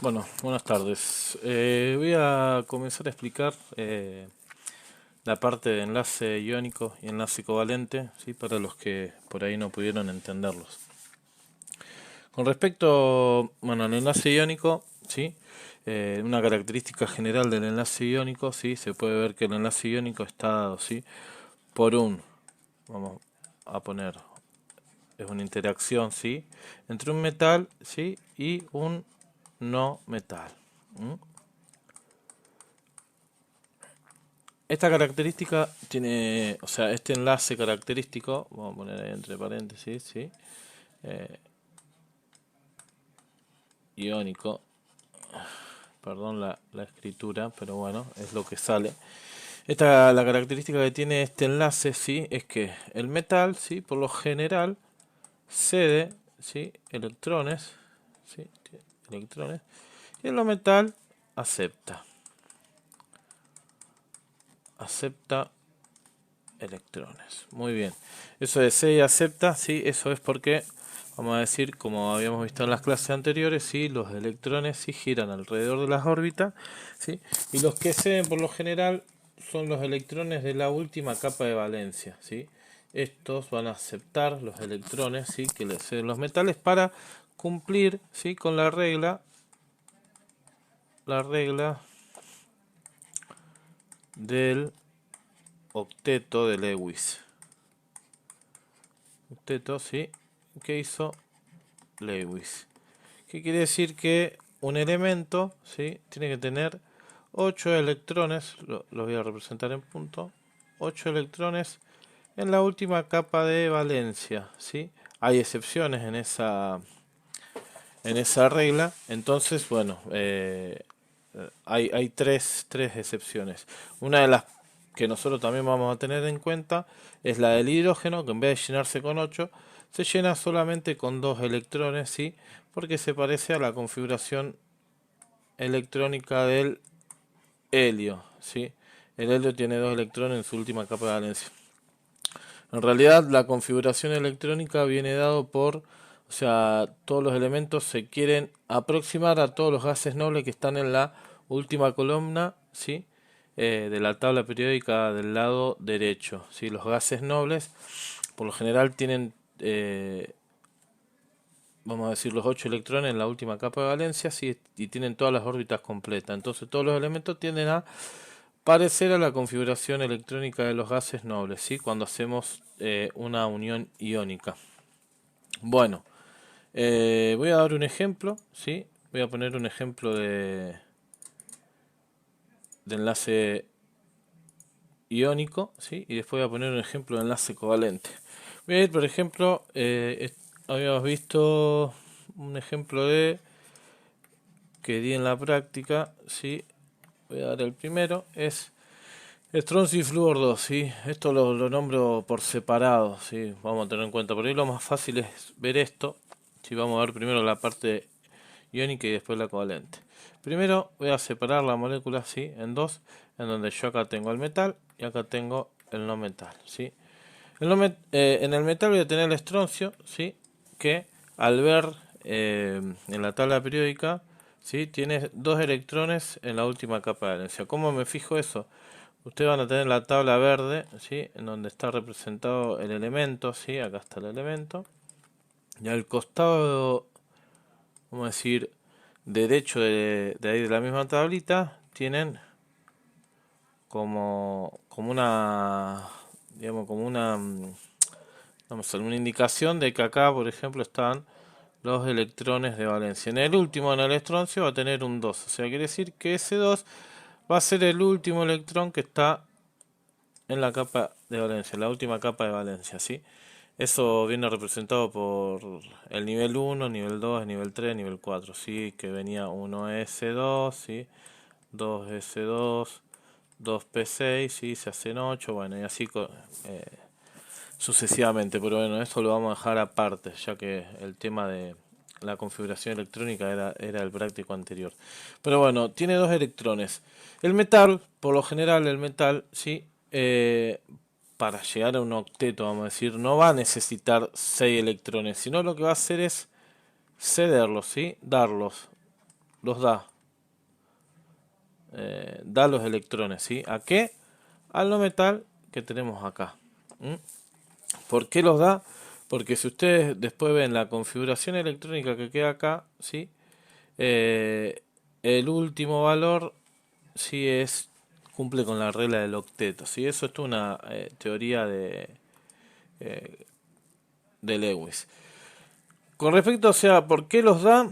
Bueno, buenas tardes. Voy a comenzar a explicar la parte de enlace iónico y enlace covalente, ¿sí? Para los que por ahí no pudieron entenderlos. Con respecto, bueno, al enlace iónico, ¿sí? Una característica general del enlace iónico, ¿sí? Se puede ver que el enlace iónico está dado, ¿sí? Por vamos a poner, es una interacción, ¿sí? Entre un metal, ¿sí? Y un no metal. ¿M? Esta característica tiene, o sea, este enlace característico, vamos a poner ahí entre paréntesis, ¿sí? Eh, Iónico, perdón la escritura, pero bueno, es lo que sale. La característica que tiene este enlace, ¿sí? Es que el metal, ¿sí? Por lo general, cede, ¿sí? Electrones, ¿sí? Electrones, y el no metal acepta, acepta electrones. Muy bien. Eso de C y acepta, sí, eso es porque, vamos a decir, como habíamos visto en las clases anteriores, sí, los electrones sí giran alrededor de las órbitas, sí, y los que ceden por lo general son los electrones de la última capa de valencia, sí. Estos van a aceptar los electrones, sí, que les ceden los metales para cumplir, sí, con la regla del octeto de Lewis. Octeto, sí, que hizo Lewis. ¿Qué quiere decir? Que un elemento, ¿sí? Tiene que tener 8 electrones, lo voy a representar en punto, 8 electrones en la última capa de valencia, ¿sí? Hay excepciones en esa regla, entonces, bueno, hay tres excepciones. Una de las que nosotros también vamos a tener en cuenta es la del hidrógeno, que en vez de llenarse con 8 se llena solamente con 2 electrones, ¿sí? Porque se parece a la configuración electrónica del helio, ¿sí? El helio tiene 2 electrones en su última capa de valencia. En realidad, la configuración electrónica viene dado por, o sea, todos los elementos se quieren aproximar a todos los gases nobles que están en la última columna, ¿sí? De la tabla periódica del lado derecho, ¿sí? Los gases nobles, por lo general, tienen, vamos a decir, los 8 electrones en la última capa de valencia, ¿sí? Y tienen todas las órbitas completas. Entonces, todos los elementos tienden a parecer a la configuración electrónica de los gases nobles, ¿sí? Cuando hacemos una unión iónica. Bueno, voy a dar un ejemplo, ¿sí? Voy a poner un ejemplo de enlace iónico, ¿sí? Y después voy a poner un ejemplo de enlace covalente. Voy a ir, por ejemplo, habíamos visto un ejemplo de que di en la práctica, ¿sí? Voy a dar el primero, es estroncio y flúor 2, ¿sí? Esto lo nombro por separado, ¿sí? Vamos a tener en cuenta. Por ahí lo más fácil es ver esto. ¿Sí? Vamos a ver primero la parte iónica y después la covalente. Primero voy a separar la molécula, ¿sí? En dos, en donde yo acá tengo el metal y acá tengo el no metal, ¿sí? En el metal voy a tener el estroncio, ¿sí? Que al ver en la tabla periódica, ¿sí? Tiene 2 electrones en la última capa de valencia. ¿Cómo me fijo eso? Ustedes van a tener la tabla verde, ¿sí? En donde está representado el elemento, ¿sí? Acá está el elemento. Y al costado, vamos a decir, derecho de ahí de la misma tablita, tienen como una, digamos, como una, vamos a ver, una indicación de que acá, por ejemplo, están los electrones de valencia. En el último, en el estroncio, va a tener un 2. O sea, quiere decir que ese 2 va a ser el último electrón que está en la capa de valencia, la última capa de valencia, ¿sí? Eso viene representado por el nivel 1, nivel 2, nivel 3, nivel 4, ¿sí? Que venía 1S2, ¿sí? 2S2, 2P6, ¿sí? Se hacen 8, bueno, y así eh, sucesivamente, pero bueno, esto lo vamos a dejar aparte, ya que el tema de la configuración electrónica era el práctico anterior. Pero bueno, tiene 2 electrones. El metal, por lo general, el metal, ¿sí? Para llegar a un octeto, vamos a decir, no va a necesitar 6 electrones, sino lo que va a hacer es cederlos, ¿sí? Darlos. los da. Da los electrones, ¿sí? ¿A qué? Al no metal que tenemos acá. ¿Mm? ¿Por qué los da? Porque si ustedes después ven la configuración electrónica que queda acá, ¿sí? El último valor sí cumple con la regla del octeto, ¿sí? Eso es una teoría de Lewis. Con respecto, o sea, ¿por qué los da?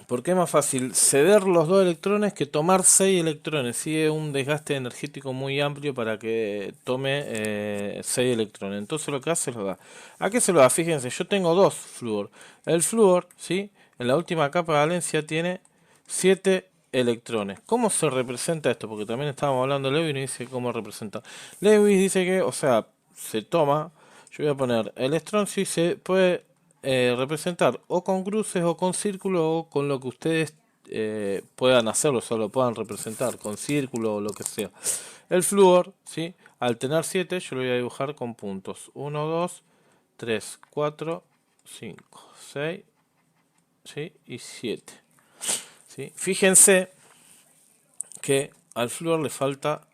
Porque es más fácil ceder los dos electrones que tomar 6 electrones. Sí, es un desgaste energético muy amplio para que tome 6 electrones. Entonces lo que hace es lo da. ¿A qué se lo da? Fíjense, yo tengo dos flúor. El flúor, ¿sí? En la última capa de valencia tiene 7 electrones. ¿Cómo se representa esto? Porque también estábamos hablando de Lewis y dice cómo representa. Lewis dice que, o sea, se toma, yo voy a poner el estroncio y se puede representar o con cruces o con círculos o con lo que ustedes puedan hacerlo, solo puedan representar con círculo o lo que sea. El flúor, ¿sí? Al tener 7 yo lo voy a dibujar con puntos 1, 2, 3, 4, 5, 6, ¿sí? Y 7, ¿sí? Fíjense que al flúor le falta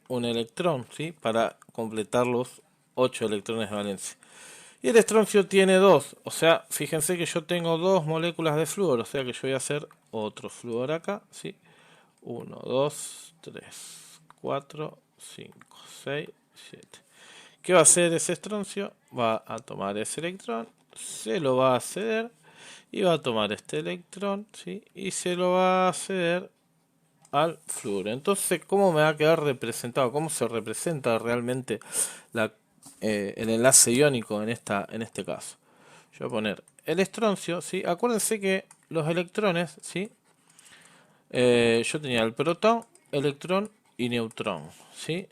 un electrón, ¿sí? Para completar los 8 electrones de valencia. Y el estroncio tiene 2, o sea, fíjense que yo tengo 2 moléculas de flúor, o sea que yo voy a hacer otro flúor acá, ¿sí? 1, 2, 3, 4, 5, 6, 7. ¿Qué va a hacer ese estroncio? Va a tomar ese electrón, se lo va a ceder y va a tomar este electrón, ¿sí? Y se lo va a ceder al flúor. Entonces, ¿cómo me va a quedar representado? ¿Cómo se representa realmente el enlace iónico en este caso? Yo voy a poner el estroncio, ¿sí? Acuérdense que los electrones, ¿sí? Yo tenía el protón, electrón y neutrón, ¿sí?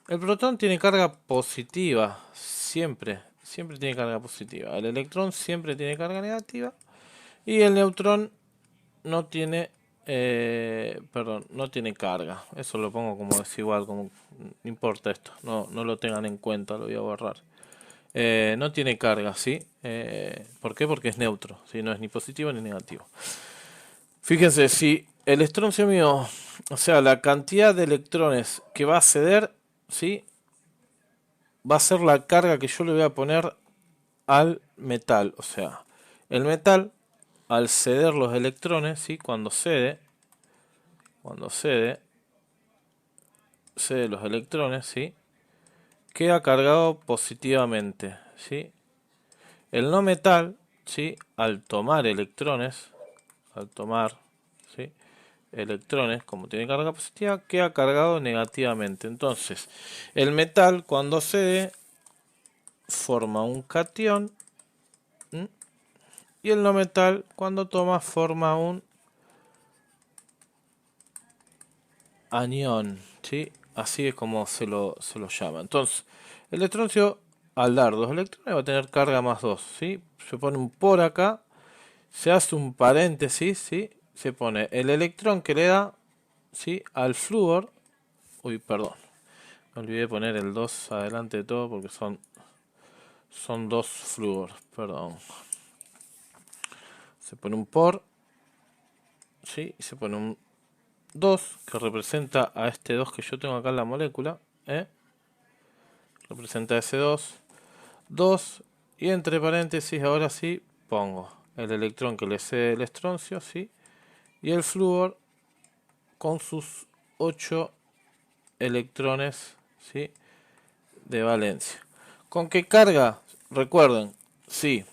El protón tiene carga positiva, siempre tiene carga positiva. El electrón siempre tiene carga negativa y el neutrón no tiene, no tiene carga. Eso lo pongo como desigual, como no importa esto, no lo tengan en cuenta, lo voy a borrar. No tiene carga, ¿sí? ¿Por qué? Porque es neutro, ¿sí? No es ni positivo ni negativo. Fíjense, si el estroncio mío, o sea, la cantidad de electrones que va a ceder, ¿sí? Va a ser la carga que yo le voy a poner al metal. O sea, el metal, al ceder los electrones, ¿sí? Cede los electrones, ¿sí? Queda cargado positivamente, ¿sí? El no metal, ¿sí? Al tomar electrones, ¿sí? Electrones, como tiene carga positiva, queda cargado negativamente. Entonces, el metal cuando cede forma un catión, ¿m? Y el no metal cuando toma forma un anión, ¿sí? Así es como se lo llama. Entonces, el estroncio al dar dos electrones va a tener carga más 2, ¿sí? Se pone un por acá, se hace un paréntesis, ¿sí? Se pone el electrón que le da, ¿sí? Al flúor. Uy, perdón. Me olvidé de poner el 2 adelante de todo porque son dos flúor, perdón. Se pone un por, ¿sí? Y se pone un 2 que representa a este 2 que yo tengo acá en la molécula, ¿eh? Representa ese 2 y entre paréntesis ahora sí pongo el electrón que le cede el estroncio, ¿sí? Y el flúor con sus 8 electrones, ¿sí? De valencia. ¿Con qué carga? Recuerden, sí,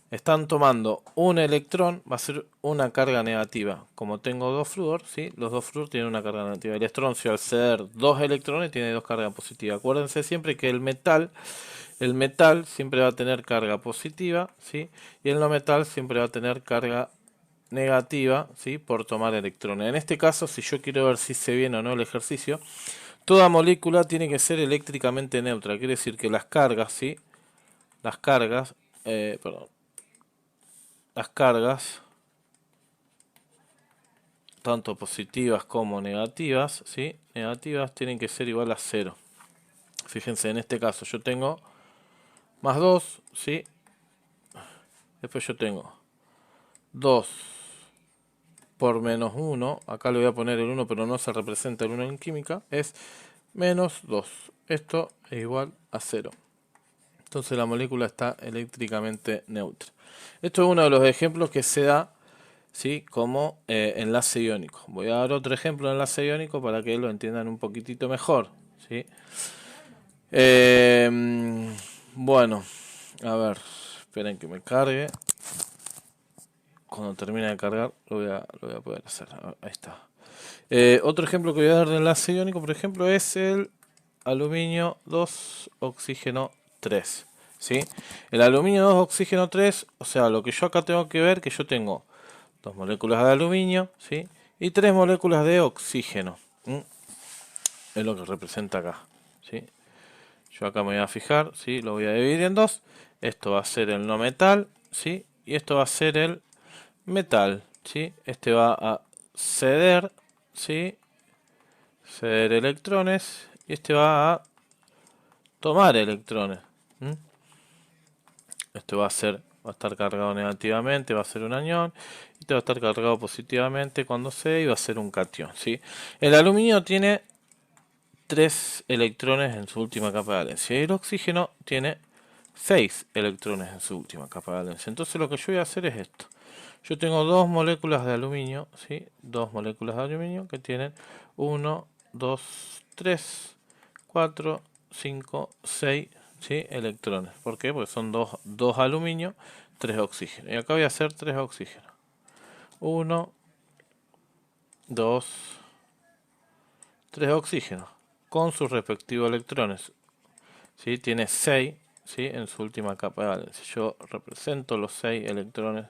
están tomando un electrón, va a ser una carga negativa. Como tengo dos flúor, ¿sí? Los dos flúor tienen una carga negativa. El estroncio al ceder dos electrones tiene dos cargas positivas. Acuérdense siempre que el metal siempre va a tener carga positiva, ¿sí? Y el no metal siempre va a tener carga negativa, ¿sí? Por tomar electrones. En este caso, si yo quiero ver si se viene o no el ejercicio, toda molécula tiene que ser eléctricamente neutra. Quiere decir que las cargas, ¿sí? Las cargas, perdón, las cargas, tanto positivas como negativas, ¿sí? Negativas tienen que ser igual a 0. Fíjense, en este caso yo tengo más 2, ¿sí? Después yo tengo 2 por menos 1, acá le voy a poner el 1 pero no se representa el 1 en química, es menos 2. Esto es igual a 0. Entonces la molécula está eléctricamente neutra. Esto es uno de los ejemplos que se da, ¿sí?, como enlace iónico. Voy a dar otro ejemplo de enlace iónico para que lo entiendan un poquitito mejor, ¿sí? Bueno, a ver, esperen que me cargue. Cuando termine de cargar lo voy a poder hacer. Ahí está. Otro ejemplo que voy a dar de enlace iónico, por ejemplo, es el aluminio 2, oxígeno 3. ¿Sí? El aluminio 2, oxígeno 3, o sea, lo que yo acá tengo que ver, que yo tengo 2 moléculas de aluminio, ¿sí?, y 3 moléculas de oxígeno. Es lo que representa acá, ¿sí? Yo acá me voy a fijar, ¿sí?, lo voy a dividir en dos. Esto va a ser el no metal, ¿sí?, y esto va a ser el metal, ¿sí? Este va a ceder, ¿sí?, ceder electrones, y este va a tomar electrones. Este va a estar cargado negativamente, va a ser un anión, y este va a estar cargado positivamente cuando se, y va a ser un catión, ¿sí? El aluminio tiene 3 electrones en su última capa de valencia, y el oxígeno tiene 6 electrones en su última capa de valencia. Entonces lo que yo voy a hacer es esto. Yo tengo 2 moléculas de aluminio, ¿sí?, 2 moléculas de aluminio que tienen 1, 2, 3, 4, 5, 6, ¿sí?, electrones. ¿Por qué? Porque son 2 aluminio, 3 oxígeno. Y acá voy a hacer 3 oxígenos. 1, 2, 3 oxígenos con sus respectivos electrones. ¿Sí? Tiene 6, ¿sí?, en su última capa de valencia. Yo represento los 6 electrones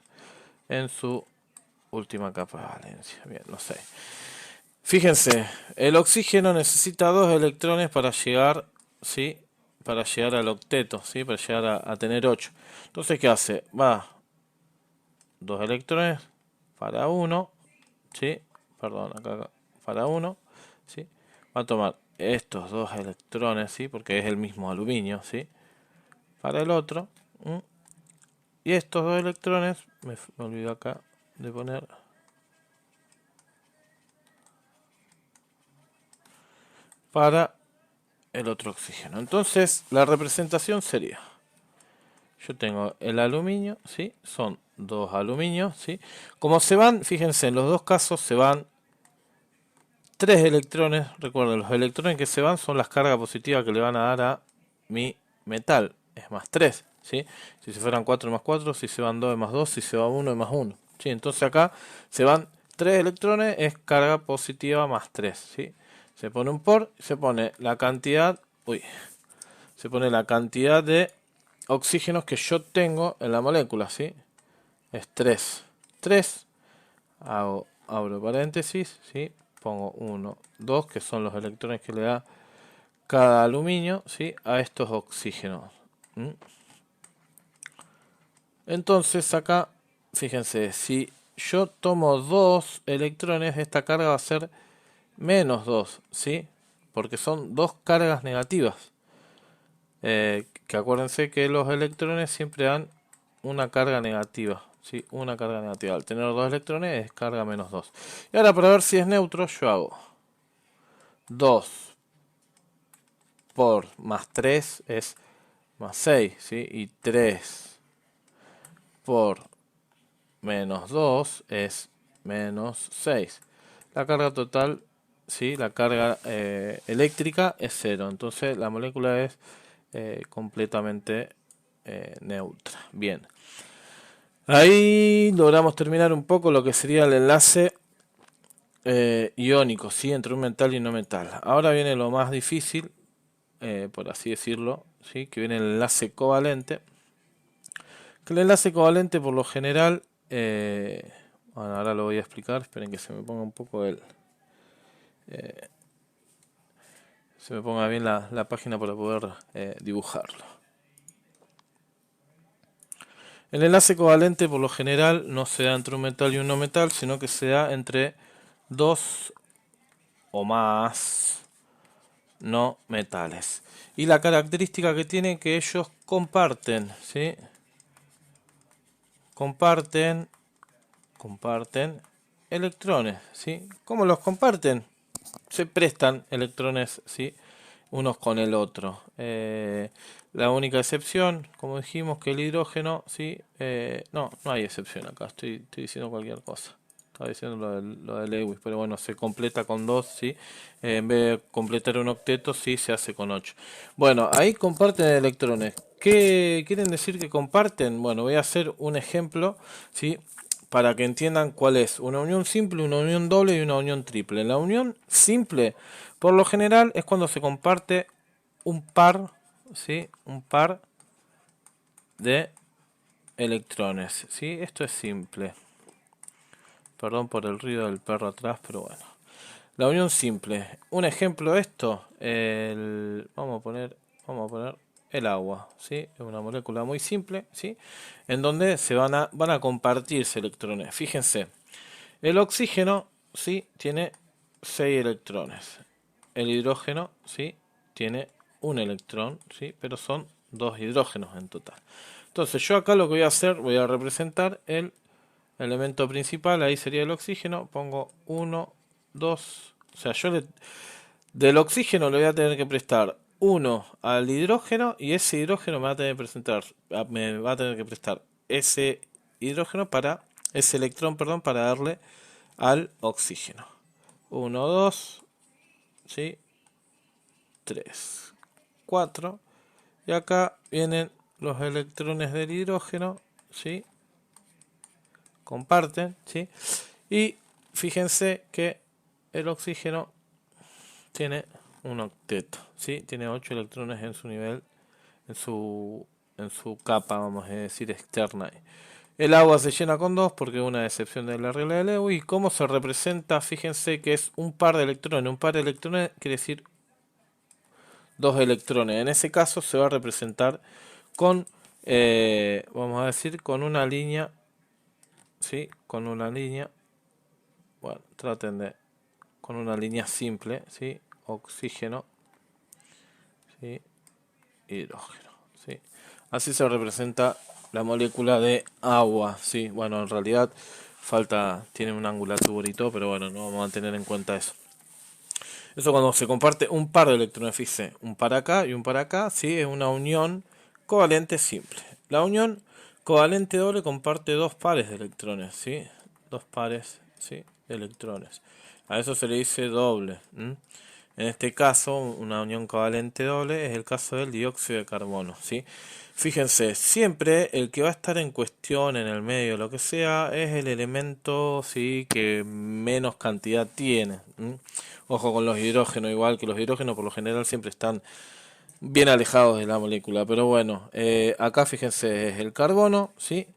en su última capa de valencia. Bien, los 6. Fíjense, el oxígeno necesita 2 electrones para llegar, ¿sí?, para llegar al octeto, ¿sí?, para llegar a tener 8. Entonces, ¿qué hace? Va 2 electrones para 1, ¿sí?, perdón, acá para 1, ¿sí?, va a tomar estos 2 electrones, ¿sí?, porque es el mismo aluminio, ¿sí?, para el otro, y estos 2 electrones, me olvido acá de poner, para el otro oxígeno. Entonces la representación sería, yo tengo el aluminio, ¿sí?, son 2 aluminios, ¿sí?, como se van, fíjense, en los dos casos se van 3 electrones. Recuerden, los electrones que se van son las cargas positivas que le van a dar a mi metal, es más 3, ¿sí? Si se fueran 4 más 4, si se van 2 es más 2, si se va 1 es más 1, ¿sí? Entonces acá se van 3 electrones, es carga positiva más 3, ¿sí? Se pone un por, se pone la cantidad, se pone la cantidad de oxígenos que yo tengo en la molécula, ¿sí? Es 3. 3, abro paréntesis, ¿sí?, pongo 1, 2, que son los electrones que le da cada aluminio, ¿sí?, a estos oxígenos. Entonces acá, fíjense, si yo tomo 2 electrones, esta carga va a ser menos 2, ¿sí?, porque son 2 cargas negativas. Que acuérdense que los electrones siempre dan una carga negativa, ¿sí?, una carga negativa. Al tener 2 electrones es carga menos 2. Y ahora, para ver si es neutro, yo hago 2 por más 3 es más 6, ¿sí?, y 3 por menos 2 es menos 6. La carga total, ¿sí?, la carga eléctrica es 0. Entonces la molécula es completamente neutra. Bien. Ahí logramos terminar un poco lo que sería el enlace iónico, ¿sí?, entre un metal y un no metal. Ahora viene lo más difícil, por así decirlo, ¿sí?, que viene el enlace covalente. Que el enlace covalente, por lo general, bueno, ahora lo voy a explicar. Esperen que se me ponga un poco se me ponga bien la página para poder dibujarlo. El enlace covalente, por lo general, no se da entre un metal y un no metal, sino que se da entre dos o más no metales. Y la característica que tiene, que ellos comparten, ¿sí?, comparten comparten electrones, ¿sí? ¿Cómo los comparten? Se prestan electrones, ¿sí? Unos con el otro. La única excepción, como dijimos, que el hidrógeno, ¿sí? No, no hay excepción acá, estoy diciendo cualquier cosa. Estaba diciendo lo de Lewis, pero bueno, se completa con 2, ¿sí? En vez de completar un octeto, sí, se hace con 8. Bueno, ahí comparten electrones. ¿Qué quieren decir que comparten? Bueno, voy a hacer un ejemplo, ¿sí? Para que entiendan cuál es una unión simple, una unión doble y una unión triple. La unión simple, por lo general, es cuando se comparte un par, ¿sí? Un par de electrones, ¿sí? Esto es simple. Perdón por el ruido del perro atrás, pero bueno. La unión simple. Un ejemplo de esto, vamos a poner el agua, ¿sí? Es una molécula muy simple, ¿sí? En donde van a compartirse electrones. Fíjense, el oxígeno, ¿sí? Tiene 6 electrones. El hidrógeno, ¿sí? Tiene un electrón, ¿sí? Pero son 2 hidrógenos en total. Entonces yo acá lo que voy a hacer, voy a representar el elemento principal, ahí sería el oxígeno, pongo 1, 2, o sea, del oxígeno le voy a tener que prestar 1 al hidrógeno y ese hidrógeno me va a tener que prestar ese hidrógeno ese electrón, perdón, para darle al oxígeno. 1, 2, ¿sí? 3, 4, y acá vienen los electrones del hidrógeno, ¿sí? Comparten, ¿sí? Y fíjense que el oxígeno tiene un octeto, ¿sí? Tiene 8 electrones en su nivel, en su, en su capa, vamos a decir, externa. El agua se llena con 2 porque es una excepción de la regla de Lewis. ¿Y cómo se representa? Fíjense que es un par de electrones. Un par de electrones quiere decir 2 electrones. En ese caso se va a representar con, vamos a decir, con una línea, ¿sí? Con una línea. Bueno, traten de con una línea simple, ¿sí? Oxígeno, ¿sí? Hidrógeno, ¿sí? Así se representa la molécula de agua, ¿sí? Bueno, en realidad tiene un angulatura y todo, pero bueno, no vamos a tener en cuenta eso. Eso cuando se comparte un par de electrones, fíjense, un par acá y un par acá, ¿sí? Es una unión covalente simple. La unión covalente doble comparte 2 pares de electrones, ¿sí? 2 pares, ¿sí? De electrones. A eso se le dice doble. En este caso, una unión covalente doble es el caso del dióxido de carbono, ¿sí? Fíjense, siempre el que va a estar en cuestión en el medio, lo que sea, es el elemento, ¿sí? Que menos cantidad tiene. Ojo con los hidrógenos, igual que los hidrógenos por lo general siempre están bien alejados de la molécula, pero bueno, acá fíjense es el carbono, ¿sí?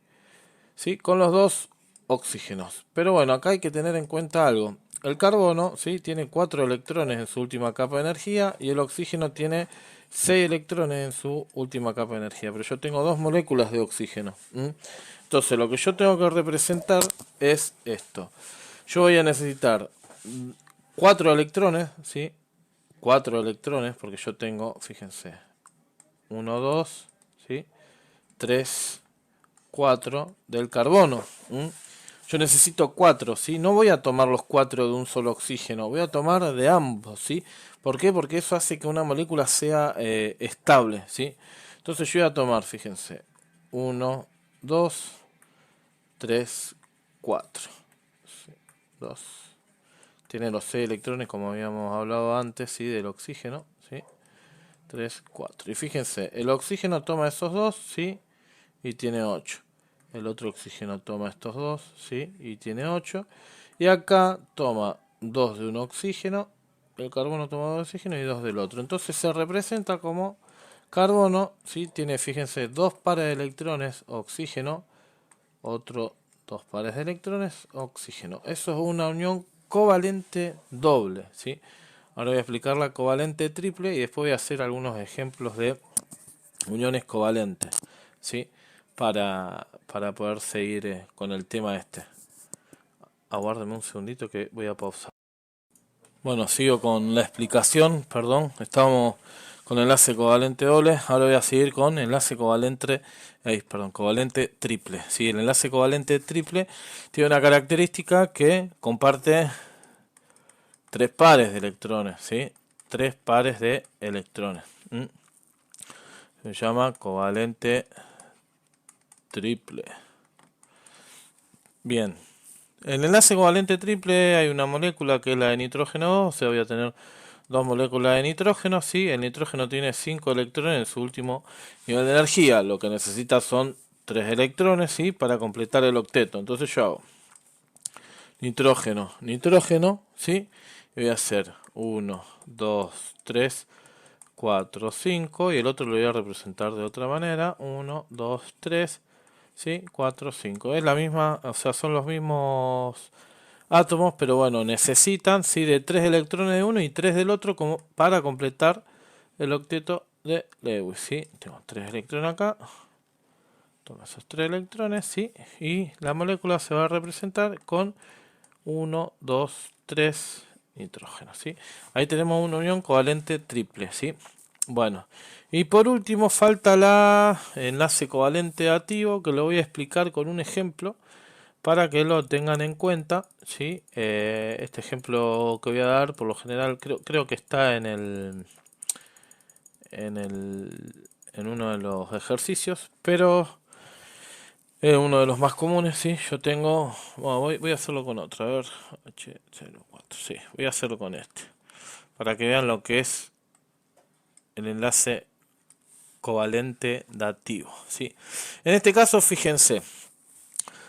¿Sí? Con los 2 oxígenos. Pero bueno, acá hay que tener en cuenta algo. El carbono, ¿sí? Tiene 4 electrones en su última capa de energía y el oxígeno tiene 6 electrones en su última capa de energía. Pero yo tengo 2 moléculas de oxígeno. Entonces lo que yo tengo que representar es esto. Yo voy a necesitar 4 electrones, ¿sí? 4 electrones, porque yo tengo, fíjense, 1, 2, ¿sí? 3, 4 del carbono. Yo necesito 4, ¿sí? No voy a tomar los 4 de un solo oxígeno, voy a tomar de ambos, ¿sí? ¿Por qué? Porque eso hace que una molécula sea estable, ¿sí? Entonces yo voy a tomar, fíjense, 1, 2, 3, 4. 2. Tiene los 6 electrones como habíamos hablado antes, ¿sí? Del oxígeno, ¿sí? 3, 4. Y fíjense, el oxígeno toma esos 2, ¿sí? Y tiene 8. El otro oxígeno toma estos 2, ¿sí? Y tiene 8. Y acá toma 2 de un oxígeno, el carbono toma 2 de oxígeno y 2 del otro. Entonces se representa como carbono, ¿sí? Tiene, fíjense, 2 pares de electrones, oxígeno, otro 2 pares de electrones, oxígeno. Eso es una unión covalente doble, ¿sí? Ahora voy a explicar la covalente triple y después voy a hacer algunos ejemplos de uniones covalentes, ¿sí? Para poder seguir con el tema este. Aguárdeme un segundito que voy a pausar. Bueno, sigo con la explicación, perdón. Estábamos con enlace covalente doble. Ahora voy a seguir con enlace covalente, covalente triple. ¿Sí? El enlace covalente triple tiene una característica que comparte 3 pares de electrones, ¿sí? 3 pares de electrones. Se llama covalente triple. Bien. En el enlace covalente triple hay una molécula que es la de nitrógeno 2, o sea, voy a tener 2 moléculas de nitrógeno, ¿sí? El nitrógeno tiene 5 electrones en su último nivel de energía. Lo que necesita son 3 electrones, ¿sí? Para completar el octeto. Entonces yo hago nitrógeno, nitrógeno, ¿sí? Y voy a hacer 1, 2, 3, 4, 5. Y el otro lo voy a representar de otra manera. 1, 2, 3, ¿sí? 4, 5. Es la misma, o sea, son los mismos átomos, pero bueno, necesitan, ¿sí? De 3 electrones de uno y 3 del otro como para completar el octeto de Lewis, ¿sí? Tengo 3 electrones acá, toma esos 3 electrones, ¿sí? Y la molécula se va a representar con 1, 2, 3 nitrógeno, ¿sí? Ahí tenemos una unión covalente triple, ¿sí? Bueno, y por último falta la enlace covalente dativo, que lo voy a explicar con un ejemplo para que lo tengan en cuenta, ¿sí? Este ejemplo que voy a dar, por lo general, creo que está en uno de los ejercicios, pero es uno de los más comunes, ¿sí? Yo tengo, bueno, voy a hacerlo con otro, a ver, H04, sí, voy a hacerlo con este, para que vean lo que es el enlace covalente dativo, ¿sí? En este caso, fíjense,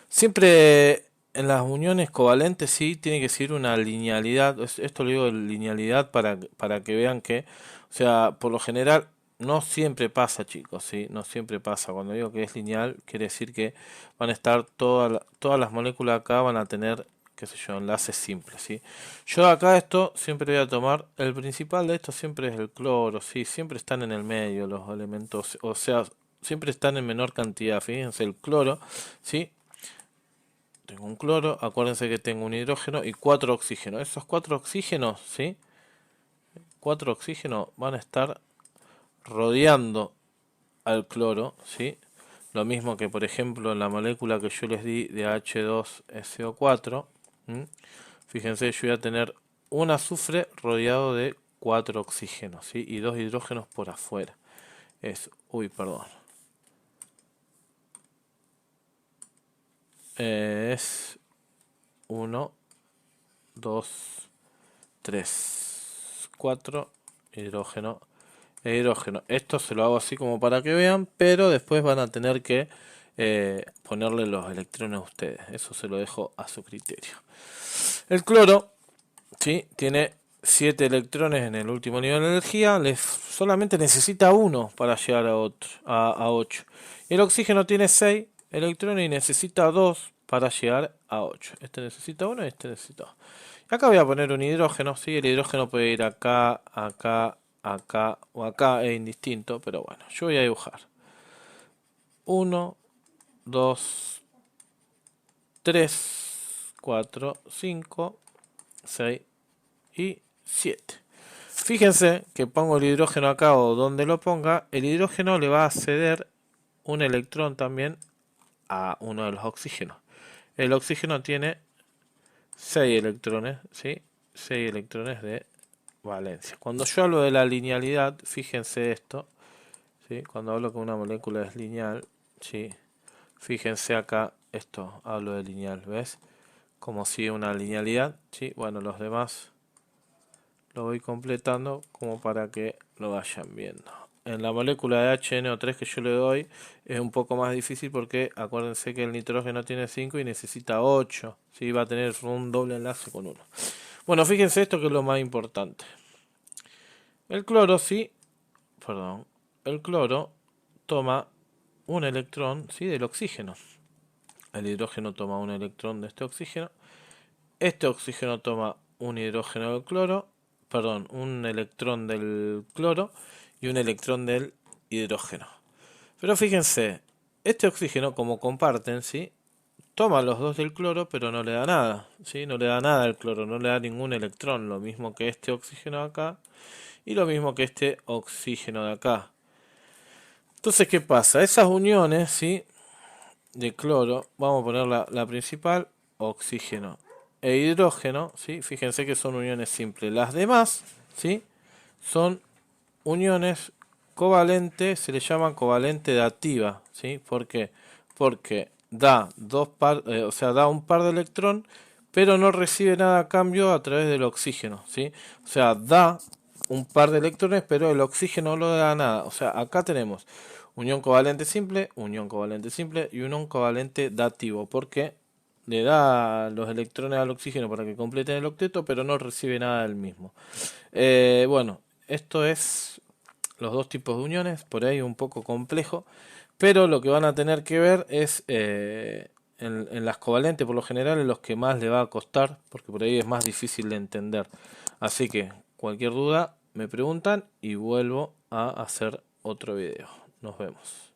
siempre en las uniones covalentes sí tiene que ser una linealidad. Esto lo digo de linealidad para que vean que, o sea, por lo general no siempre pasa, chicos, sí, no siempre pasa. Cuando digo que es lineal, quiere decir que van a estar todas las moléculas acá van a tener, qué sé yo, enlaces simples, sí. Yo acá esto siempre voy a tomar, el principal de esto siempre es el cloro, sí, siempre están en el medio los elementos, o sea, siempre están en menor cantidad. Fíjense, el cloro, sí, tengo un cloro, acuérdense que tengo un hidrógeno y 4 oxígenos. Esos 4 oxígenos, ¿sí? 4 oxígenos van a estar rodeando al cloro, ¿sí? Lo mismo que, por ejemplo, en la molécula que yo les di de H2SO4. Fíjense, yo voy a tener un azufre rodeado de 4 oxígenos, ¿sí? Y 2 hidrógenos por afuera. Perdón. Es 1, 2, 3, 4, hidrógeno e hidrógeno. Esto se lo hago así como para que vean, pero después van a tener que ponerle los electrones a ustedes. Eso se lo dejo a su criterio. El cloro, ¿sí? Tiene 7 electrones en el último nivel de energía. Solamente necesita uno para llegar a 8. Y el oxígeno tiene 6 electrones y necesita 2 para llegar a 8. Este necesita uno y este necesita 2. Acá voy a poner un hidrógeno, ¿sí? El hidrógeno puede ir acá, acá, acá o acá, es indistinto, pero bueno, yo voy a dibujar 1, 2, 3, 4, 5, 6 y 7. Fíjense que pongo el hidrógeno acá o donde lo ponga, el hidrógeno le va a ceder un electrón también a uno de los oxígenos. El oxígeno tiene 6 electrones, ¿sí? 6 electrones de valencia. Cuando yo hablo de la linealidad, fíjense esto, ¿sí? Cuando hablo que una molécula es lineal, ¿sí? Fíjense acá, esto, hablo de lineal, ¿ves? Como si una linealidad, ¿sí? Bueno, los demás lo voy completando como para que lo vayan viendo. En la molécula de HNO3 que yo le doy es un poco más difícil porque acuérdense que el nitrógeno tiene 5 y necesita 8, ¿sí? Va a tener un doble enlace con 1. Bueno, fíjense esto que es lo más importante. El cloro, sí, perdón, el cloro toma un electrón, ¿sí? Del oxígeno. El hidrógeno toma un electrón de este oxígeno. Este oxígeno toma un hidrógeno del cloro, perdón, un electrón del cloro y un electrón del hidrógeno. Pero fíjense, este oxígeno, como comparten, ¿sí? Toma los dos del cloro, pero no le da nada, ¿sí? No le da nada al cloro, no le da ningún electrón, lo mismo que este oxígeno acá y lo mismo que este oxígeno de acá. Entonces, ¿qué pasa? Esas uniones, ¿sí?, de cloro, vamos a poner la principal, oxígeno e hidrógeno, ¿sí? Fíjense que son uniones simples. Las demás, ¿sí?, son uniones covalentes, se le llaman covalente dativa, ¿sí? ¿Por qué? Porque da o sea, da un par de electrón, pero no recibe nada a cambio a través del oxígeno, ¿sí? O sea, da un par de electrones, pero el oxígeno no le da nada. O sea, acá tenemos unión covalente simple y unión covalente dativo, porque le da los electrones al oxígeno para que completen el octeto, pero no recibe nada del mismo. Bueno, esto es los dos tipos de uniones, por ahí un poco complejo, pero lo que van a tener que ver es en las covalentes, por lo general, en los que más le va a costar, porque por ahí es más difícil de entender. Así que cualquier duda me preguntan y vuelvo a hacer otro video. Nos vemos.